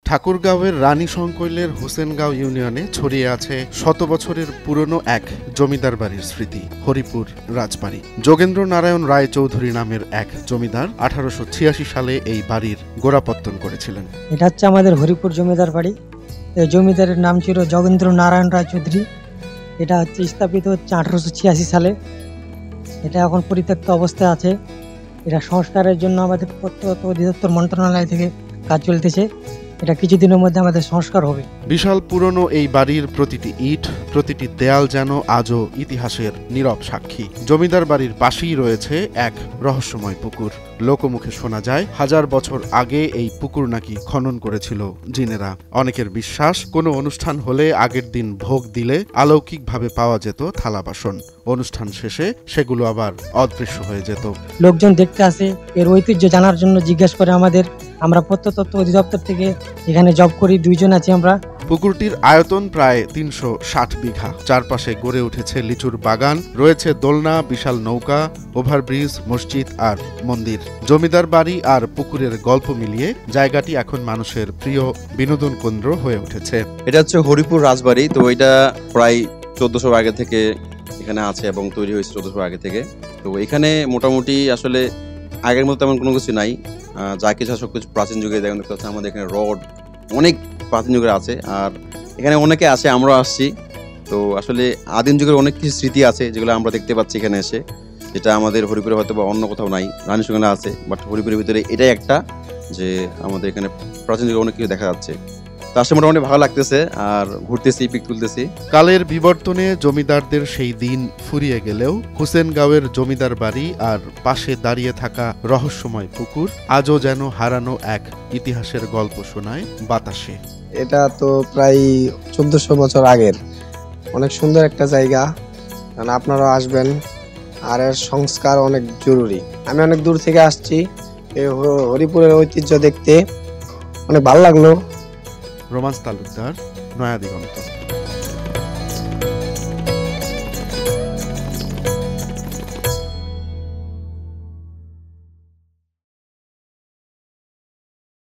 ঠাকুরগাঁওয়ের রানী সংকৈলের হোসেনগাঁও ইউনিয়নে ছড়িয়ে আছে শত বছরের পুরনো এক জমিদার বাড়ির স্মৃতি, হরিপুর রাজবাড়ি। যোগেন্দ্র নারায়ণ রায় চৌধুরী নামের এক জমিদার 1886 সালে এই বাড়ির গোড়াপত্তন করেছিলেন। এটা হচ্ছে আমাদের হরিপুর জমিদার বাড়ি। এই জমিদারের নাম ছিল যোগেন্দ্র নারায়ণ রায় চৌধুরী। এটা হচ্ছে স্থাপিত হচ্ছে 1886 সালে। এটা এখন পরিত্যক্ত অবস্থায় আছে। এটা সংস্কারের জন্য আমাদের প্রত্যন্ত অধিদপ্তর মন্ত্রণালয় থেকে কাজ চলতেছে। এটা কিছুদিনের মধ্যে আমাদের সংস্কার হবে। বিশাল পুরনো এই বাড়ির প্রতিটি ইট, প্রতিটি দেয়াল যেন আজও ইতিহাসের নীরব সাক্ষী। জমিদার বাড়ির পাশেই রয়েছে এক রহস্যময় পুকুর। লোকমুখে শোনা যায় 1000 বছর আগে এই পুকুর নাকি খনন করেছিল জিনেরা। অনেকের বিশ্বাস, কোনো অনুষ্ঠান হলে আগের দিন ভোগ দিলে অলৌকিকভাবে পাওয়া যেত থালা বাসন। অনুষ্ঠান শেষে সেগুলো আবার অদৃশ্য হয়ে যেত। লোকজন দেখতে আসে, এর ঐতিহ্য জানার জন্য জিজ্ঞেস করে আমাদের। আমরা প্রত্নতত্ত্ব অধিদপ্তর থেকে এখানে জব করি, 2 জন আছি আমরা। পুকুরটির আয়তন প্রায় 360 বিঘা। চারপাশে গড়ে উঠেছে লিচুর বাগান, রয়েছে দোলনা, বিশাল নৌকা, ওভারব্রিজ, মসজিদ আর মন্দির। জমিদার বাড়ি আর পুকুরের গল্প মিলিয়ে জায়গাটি এখন মানুষের প্রিয় বিনোদন কেন্দ্র হয়ে উঠেছে। এটা হচ্ছে হরিপুর রাজবাড়ি। তো এটা প্রায় 1400 আগে থেকে এখানে আছে এবং তৈরি হয়েছে 1400 আগে থেকে। তো এখানে মোটামুটি আসলে আগের মতো তেমন কোনো কিছু নাই। যা কিছু সব কিছু প্রাচীন যুগে দেখতে পাচ্ছি। আমাদের এখানে রড অনেক প্রাচীন যুগের আছে, আর এখানে অনেকে আসে, আমরাও আসছি। তো আসলে আদিম যুগের অনেক কিছু স্মৃতি আছে যেগুলো আমরা দেখতে পাচ্ছি এখানে এসে, যেটা আমাদের হরিপুরে হয়তো বা অন্য কোথাও নাই। রানী সঙ্গে আছে, বাট হরিপুরের ভিতরে এটাই একটা, যে আমাদের এখানে প্রাচীন যুগে অনেক কিছু দেখা যাচ্ছে। তো আসলে মোটামুটি ভালো লাগতেছে, আর ঘুরতেছি, পিক তুলতেছি। কালের বিবর্তনে জমিদারদের সেই দিন ফুরিয়ে গেলেও হোসেনগাঁওয়ের জমিদার বাড়ি আর পাশে দাঁড়িয়ে থাকা রহস্যময় পুকুর আজও যেন হারানো এক ইতিহাসের গল্প শোনায় বাতাসে। এটা তো প্রায় 1400 বছর আগের। অনেক সুন্দর একটা জায়গা, কারণ আপনারাও আসবেন, আর এর সংস্কার অনেক জরুরি। আমি অনেক দূর থেকে আসছি এই হরিপুরের ঐতিহ্য দেখতে, অনেক ভালো লাগলো। রোমান্স তালুকদার, নয়া দিগন্ত।